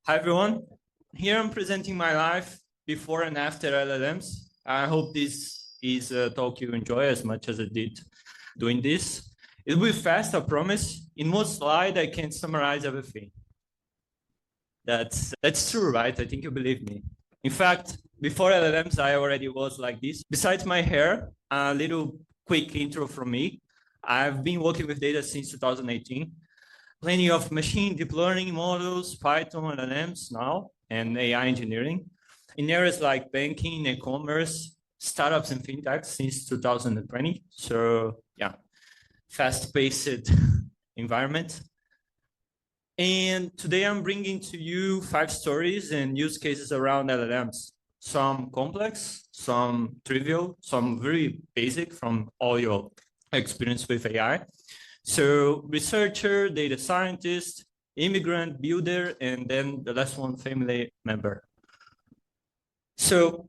Hi, everyone. Here I'm presenting my life before and after LLMs. I hope this is a talk you enjoy as much as I did doing this. It will be fast, I promise. In one slide, I can summarize everything. That's true, right? I think you believe me. In fact, before LLMs, I already was like this. Besides my hair, a little quick intro from me. I've been working with data since 2018. Plenty of machine deep learning models, Python, LLMs now, and AI engineering in areas like banking, e-commerce, startups, and fintechs since 2020. So yeah, fast-paced environment. And today I'm bringing to you 5 stories and use cases around LLMs. Some complex, some trivial, some very basic from all your experience with AI. So researcher, data scientist, immigrant, builder, and then the last one, family member. So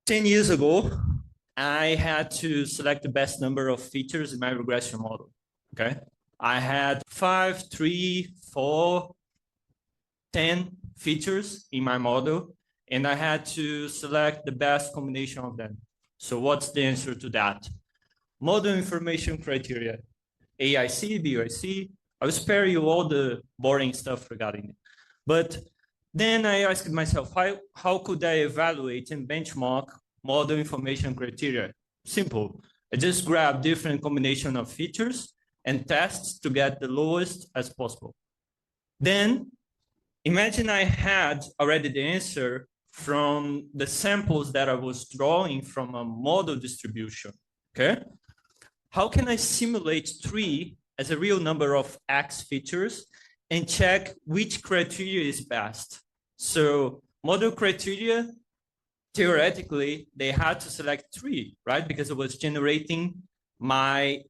10 years ago, I had to select the best number of features in my regression model, okay? I had 5, 3, 4, 10 features in my model, and I had to select the best combination of them. So what's the answer to that? Model information criteria. AIC, BIC. I'll spare you all the boring stuff regarding it. But then I asked myself, how could I evaluate and benchmark model information criteria? Simple. I just grab different combination of features and tests to get the lowest as possible. Then imagine I had already the answer from the samples that I was drawing from a model distribution, okay? How can I simulate 3 as a real number of X features and check which criteria is best? So model criteria, theoretically, they had to select 3, right? Because it was generating my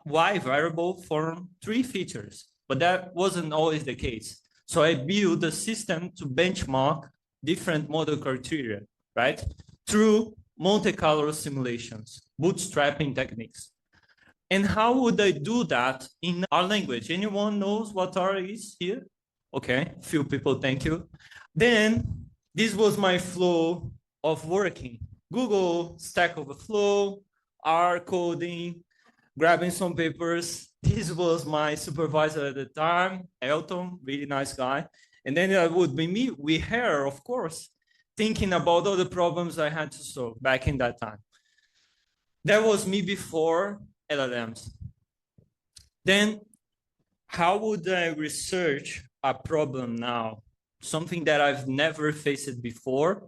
Y variable from 3 features, but that wasn't always the case. So I built a system to benchmark different model criteria, right? Through Monte Carlo simulations, bootstrapping techniques. And how would I do that in our language? Anyone knows what R is here? Okay, few people, thank you. Then this was my flow of working. Google, Stack Overflow, R coding, grabbing some papers. This was my supervisor at the time, Elton, really nice guy. And then it would be me with hair, of course, thinking about all the problems I had to solve back in that time. That was me before LLMs. Then how would I research a problem now? Something that I've never faced before,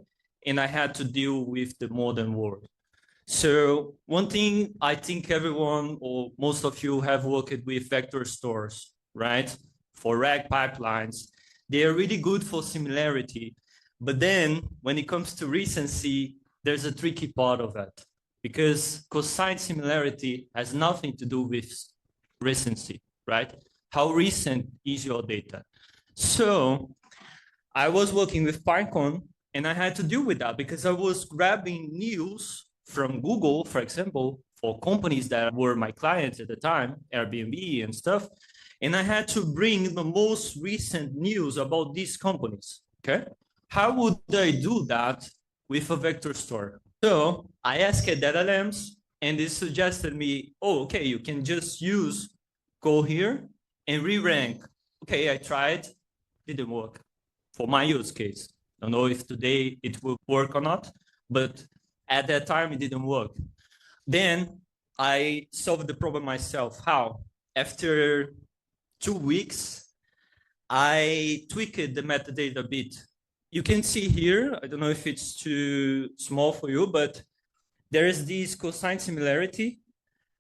and I had to deal with the modern world. So one thing I think everyone or most of you have worked with vector stores, right? For RAG pipelines. They are really good for similarity. But then when it comes to recency, there's a tricky part of it. Because cosine similarity has nothing to do with recency, right? How recent is your data? So I was working with Python and I had to deal with that because I was grabbing news from Google, for example, for companies that were my clients at the time, Airbnb and stuff. And I had to bring the most recent news about these companies, okay? How would I do that with a vector store? So I asked LLMs and they suggested me, oh, okay, you can just go here and re-rank. Okay, I tried, didn't work for my use case. I don't know if today it will work or not, but at that time it didn't work. Then I solved the problem myself. How? After 2 weeks, I tweaked the metadata a bit. You can see here, I don't know if it's too small for you, but there is this cosine similarity.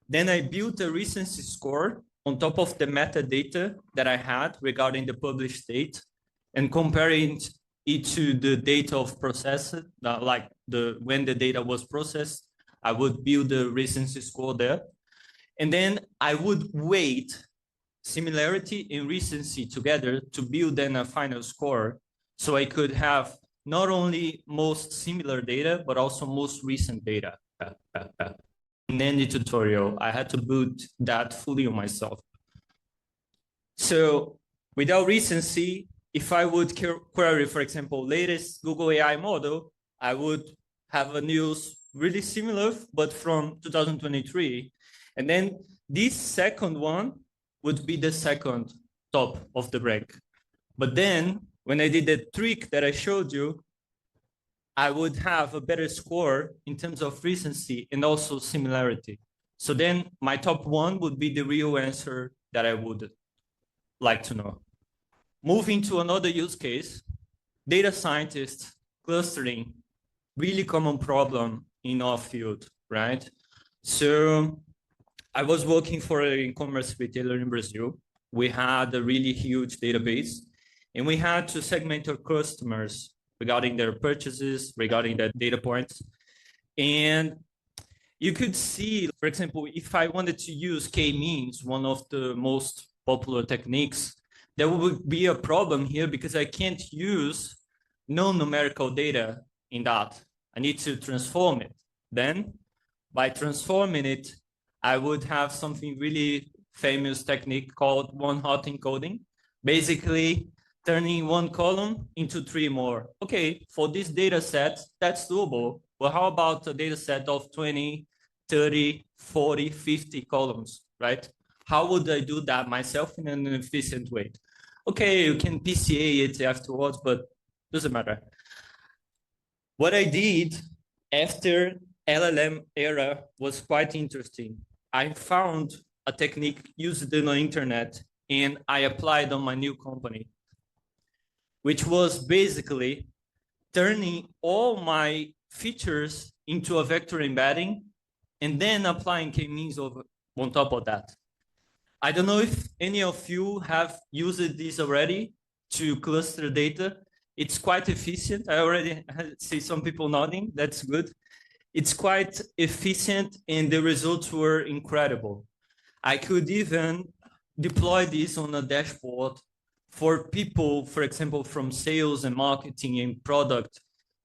Then I built a recency score on top of the metadata that I had regarding the published date and comparing it to the date of process, like when the data was processed, I would build the recency score there. And then I would weight similarity and recency together to build then a final score. So I could have not only most similar data, but also most recent data. In any tutorial, I had to boot that fully on myself. So without recency, if I would query, for example, latest Google AI model, I would have a news really similar, but from 2023. And then this second one would be the second top of the rank. But then when I did the trick that I showed you, I would have a better score in terms of recency and also similarity. So then my top one would be the real answer that I would like to know. Moving to another use case, data scientists clustering, really common problem in our field, right? So I was working for an e-commerce retailer in Brazil. We had a really huge database and we had to segment our customers regarding their purchases, regarding their data points. And you could see, for example, if I wanted to use k-means, one of the most popular techniques, there would be a problem here because I can't use non-numerical data in that. I need to transform it. Then by transforming it, I would have something really famous technique called one-hot encoding. Basically, turning one column into three more. Okay, for this data set, that's doable. But how about a data set of 20, 30, 40, 50 columns, right? How would I do that myself in an efficient way? Okay, you can PCA it afterwards, but doesn't matter. What I did after LLM era was quite interesting. I found a technique used in the internet and I applied on my new company, which was basically turning all my features into a vector embedding and then applying k-means on top of that. I don't know if any of you have used this already to cluster data. It's quite efficient. I already see some people nodding. That's good. It's quite efficient and the results were incredible. I could even deploy this on a dashboard for people, for example, from sales and marketing and product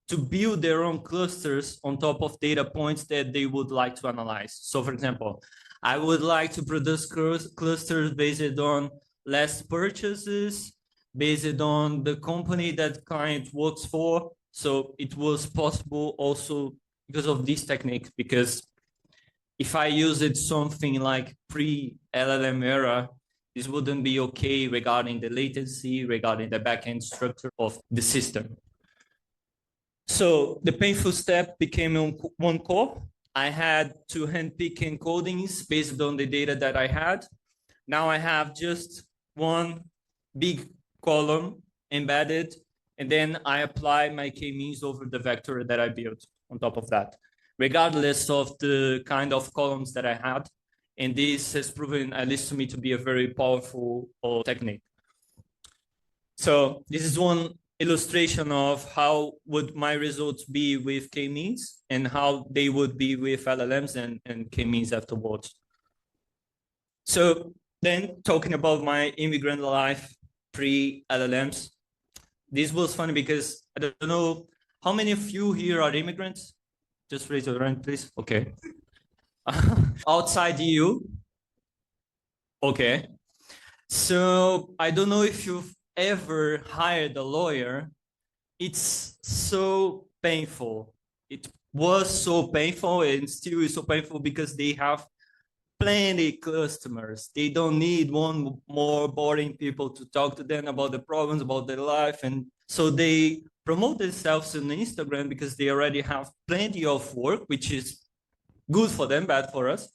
to build their own clusters on top of data points that they would like to analyze. So for example, I would like to produce clusters based on last purchases, based on the company that client works for. So it was possible also because of this technique, because if I used something like pre-LLM era, this wouldn't be okay regarding the latency, regarding the backend structure of the system. So the painful step became one core. I had to handpick encodings based on the data that I had. Now I have just one big column embedded, and then I apply my k-means over the vector that I built on top of that, regardless of the kind of columns that I had. And this has proven, at least to me, to be a very powerful technique. So this is one illustration of how would my results be with k-means and how they would be with LLMs and k-means afterwards. So then talking about my immigrant life pre-LLMs, this was funny because I don't know how many of you here are immigrants. Just raise your hand, please. Okay. Outside EU. Okay. So I don't know if you've ever hired a lawyer. It's so painful. It was so painful and still is so painful because they have plenty customers. They don't need one more boring people to talk to them about the problems, about their life. And so they promote themselves on Instagram because they already have plenty of work, which is good for them, bad for us.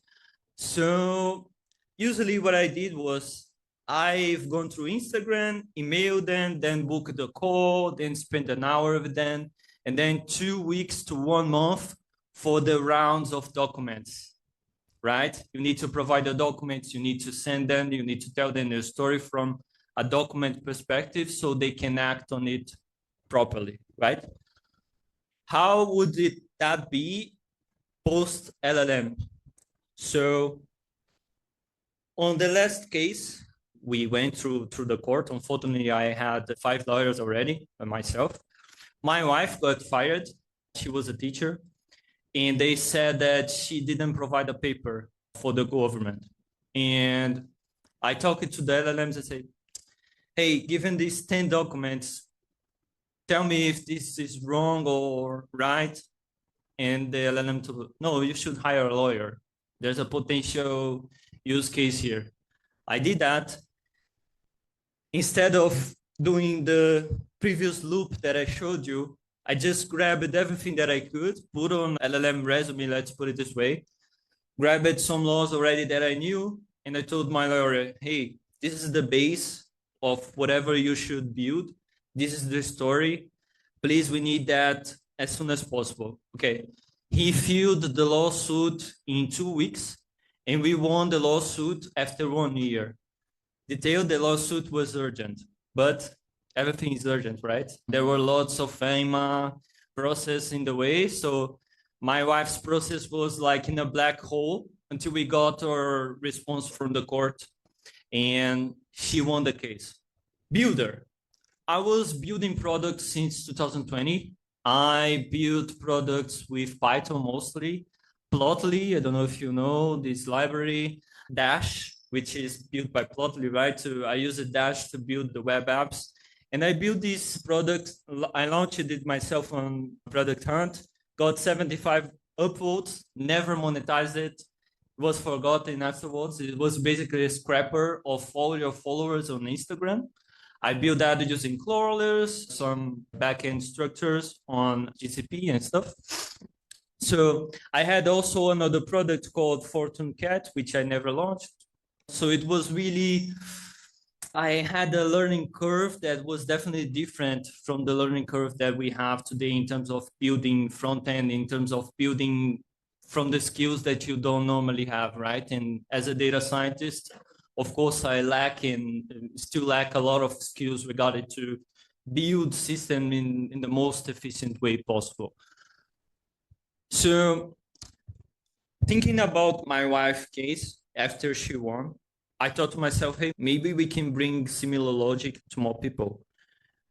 So usually what I did was I've gone through Instagram, emailed them, then booked a call, then spent an hour with them, and then 2 weeks to 1 month for the rounds of documents, right? You need to provide the documents, you need to send them, you need to tell them the story from a document perspective so they can act on it properly, right? How would that be post LLM? So on the last case, we went through the court. Unfortunately, I had 5 lawyers already by myself. My wife got fired. She was a teacher. And they said that she didn't provide a paper for the government. And I talked to the LLMs and said, hey, given these 10 documents, tell me if this is wrong or right. And the LLM to, no, you should hire a lawyer. There's a potential use case here. I did that. Instead of doing the previous loop that I showed you, I just grabbed everything that I could, put on LLM resume, let's put it this way, grabbed some laws already that I knew, and I told my lawyer, hey, this is the base of whatever you should build. This is the story. Please, we need that as soon as possible. Okay. He filed the lawsuit in 2 weeks, and we won the lawsuit after 1 year. Detail, the lawsuit was urgent, but everything is urgent, right? There were lots of FEMA process in the way. So my wife's process was like in a black hole until we got our response from the court, and she won the case. Builder. I was building products since 2020. I built products with Python mostly. Plotly, I don't know if you know this library. Dash, which is built by Plotly, right? So I use a Dash to build the web apps. And I built this product. I launched it myself on Product Hunt, got 75 upvotes, never monetized it. It was forgotten afterwards. It was basically a scrapper of all your followers on Instagram. I built that using crawlers, some backend structures on GCP and stuff. So I had also another product called Fortune Cat, which I never launched. So it was really, I had a learning curve that was definitely different from the learning curve that we have today in terms of building front end, in terms of building from the skills that you don't normally have, right? And as a data scientist, of course, I lack and still lack a lot of skills regarding to build system in the most efficient way possible. So thinking about my wife's case after she won, I thought to myself, hey, maybe we can bring similar logic to more people.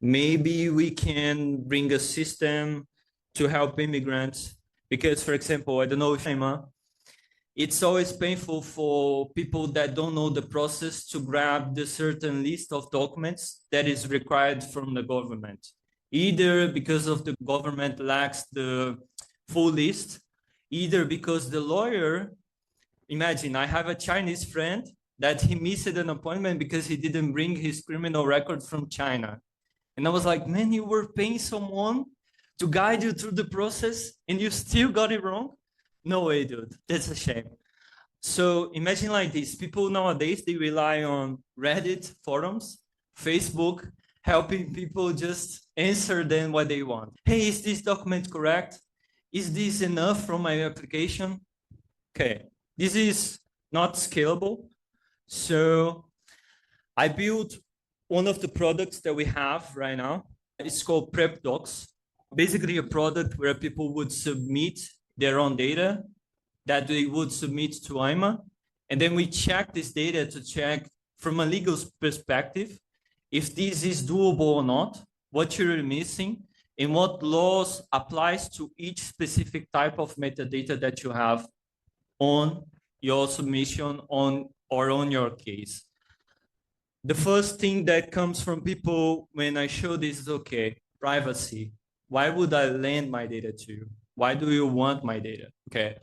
Maybe we can bring a system to help immigrants. Because, for example, I don't know if it's always painful for people that don't know the process to grab the certain list of documents that is required from the government. Either because of the government lacks the full list, either because the lawyer, imagine I have a Chinese friend that he missed an appointment because he didn't bring his criminal record from China. And I was like, man, you were paying someone to guide you through the process and you still got it wrong? No way, dude. That's a shame. So imagine like this. People nowadays, they rely on Reddit forums, Facebook, helping people just answer them what they want. Hey, is this document correct? Is this enough from my application? Okay, this is not scalable. So I built one of the products that we have right now. It's called Prep Docs. Basically a product where people would submit their own data that they would submit to IMA. And then we check this data to check from a legal perspective if this is doable or not, what you're missing, and what laws applies to each specific type of metadata that you have on your submission on or on your case. The first thing that comes from people when I show this is, okay, privacy. Why would I lend my data to you? Why do you want my data? Okay,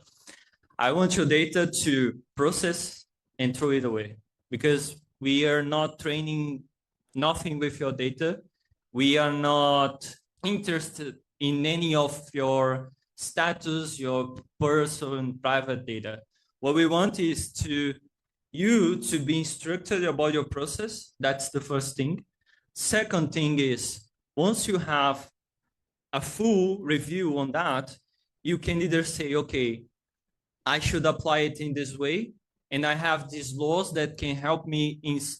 I want your data to process and throw it away because we are not training nothing with your data. We are not interested in any of your status, your personal private data. What we want is you to be instructed about your process. That's the first thing. Second thing is, once you have a full review on that, you can either say, okay, I should apply it in this way, and I have these laws that can help me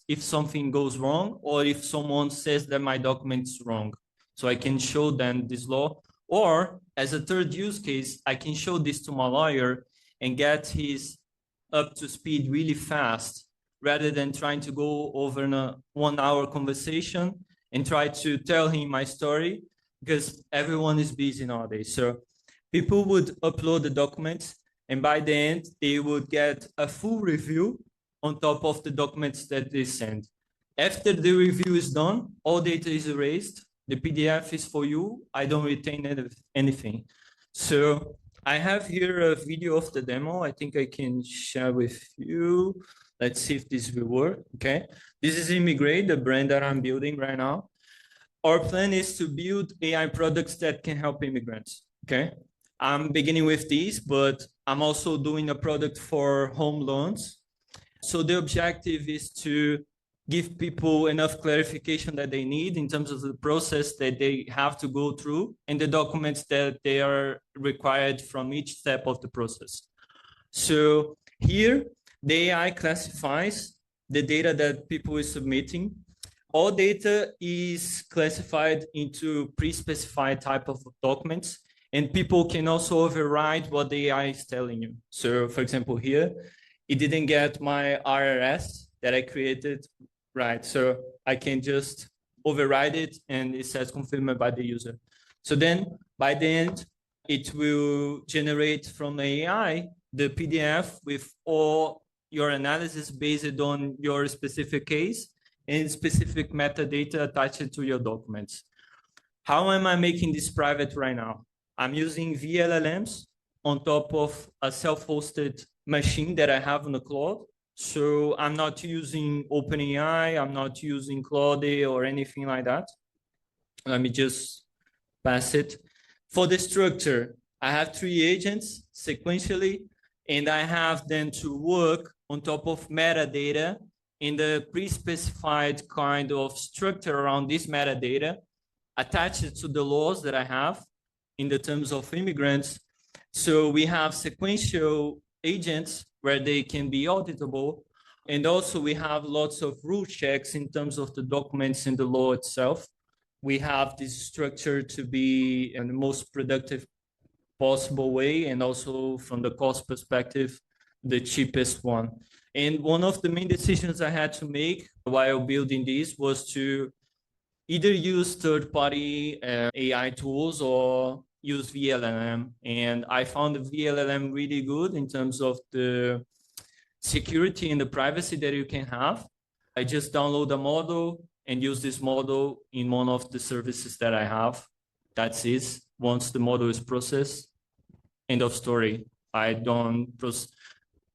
if something goes wrong, or if someone says that my document is wrong. So I can show them this law. Or as a third use case, I can show this to my lawyer and get his up to speed really fast, rather than trying to go over a 1 hour conversation and try to tell him my story, because everyone is busy nowadays. So people would upload the documents, and by the end, they would get a full review on top of the documents that they send. After the review is done, all data is erased. The PDF is for you. I don't retain anything. So I have here a video of the demo. I think I can share with you. Let's see if this will work. Okay. This is Immigrate, the brand that I'm building right now. Our plan is to build AI products that can help immigrants. Okay. I'm beginning with these, but I'm also doing a product for home loans. So the objective is to give people enough clarification that they need in terms of the process that they have to go through and the documents that they are required from each step of the process. So here, the AI classifies the data that people are submitting. All data is classified into pre-specified type of documents, and people can also override what the AI is telling you. So for example, here, it didn't get my RRS that I created, right? So I can just override it and it says confirmed by the user. So then by the end, it will generate from the AI the PDF with all your analysis based on your specific case and specific metadata attached to your documents. How am I making this private right now? I'm using VLLMs on top of a self-hosted machine that I have on the cloud. So I'm not using OpenAI, I'm not using Claude or anything like that. Let me just pass it. For the structure, I have 3 agents sequentially, and I have them to work on top of metadata in the pre-specified kind of structure around this metadata attached to the laws that I have in the terms of immigrants. So we have sequential agents where they can be auditable. And also we have lots of rule checks in terms of the documents in the law itself. We have this structure to be in the most productive possible way, and also from the cost perspective, the cheapest one. And one of the main decisions I had to make while building this was to either use third-party AI tools or use VLLM. And I found the VLLM really good in terms of the security and the privacy that you can have. I just download a model and use this model in one of the services that I have. That's it. Once the model is processed, end of story. I don't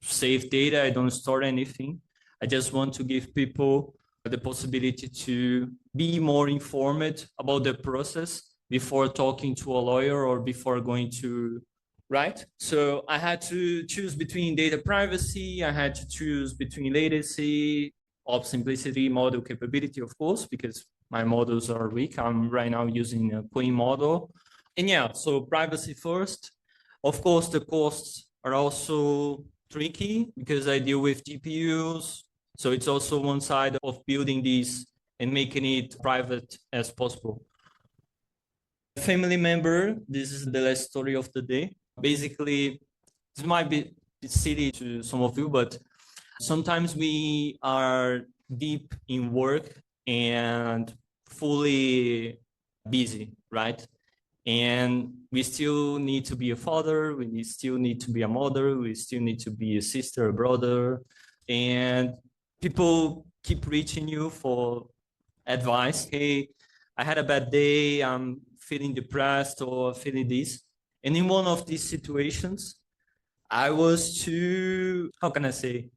save data. I don't store anything. I just want to give people the possibility to be more informed about the process before talking to a lawyer or before going to, right? So I had to choose between data privacy. I had to choose between latency, of simplicity, model capability, of course, because my models are weak. I'm right now using a Queen model. And yeah, so privacy first. Of course, the costs are also tricky because I deal with GPUs. So it's also one side of building these and making it private as possible. Family member, this is the last story of the day. Basically, this might be silly to some of you, but sometimes we are deep in work and fully busy, right? And we still need to be a father, we still need to be a mother, we still need to be a sister, a brother, and people keep reaching you for advice. Hey, I had a bad day, I'm feeling depressed or feeling this. And in one of these situations, I was too, how can I say?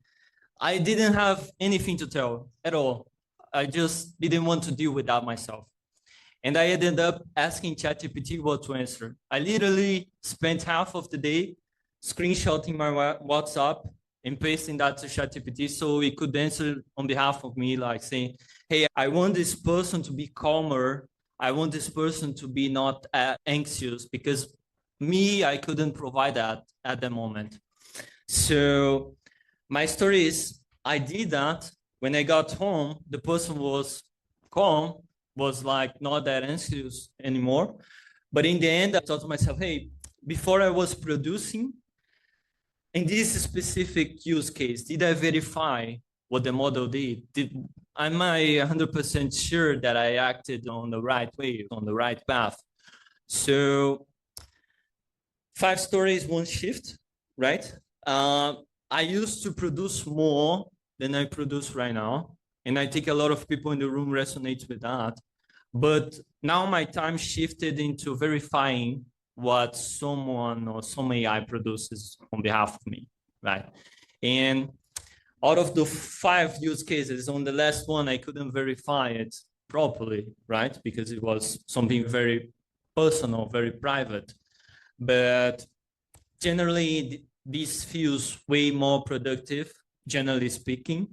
I didn't have anything to tell at all. I just didn't want to deal with that myself. And I ended up asking ChatGPT what to answer. I literally spent half of the day screenshotting my WhatsApp and pasting that to ChatGPT so it could answer on behalf of me, like saying, hey, I want this person to be calmer. I want this person to be not anxious, because me, I couldn't provide that at the moment. So my story is, I did that. When I got home, the person was calm, was like not that anxious anymore. But in the end, I thought to myself, hey, before I was producing, in this specific use case, did I verify what the model did? Am I 100% sure that I acted on the right way, on the right path? So 5 stories, 1 shift, right? I used to produce more than I produce right now. And I think a lot of people in the room resonate with that. But now my time shifted into verifying what someone or some AI produces on behalf of me, right? And out of the 5 use cases, on the last one, I couldn't verify it properly, right? Because it was something very personal, very private. But generally, this feels way more productive, generally speaking.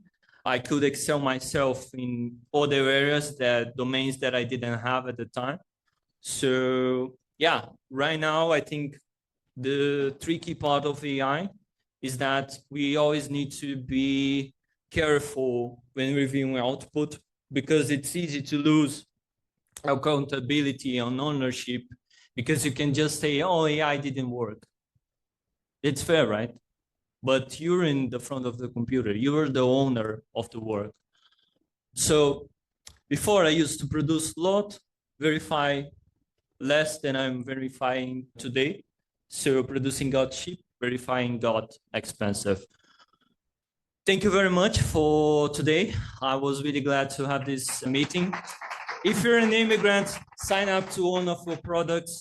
I could excel myself in other areas, that domains that I didn't have at the time. So yeah, right now, I think the tricky part of AI is that we always need to be careful when reviewing output, because it's easy to lose accountability and ownership, because you can just say, oh, AI didn't work. It's fair, right? But you're in the front of the computer. You're the owner of the work. So before, I used to produce a lot, verify less than I'm verifying today. So producing got cheap, verifying got expensive. Thank you very much for today. I was really glad to have this meeting. If you're an immigrant, sign up to one of our products.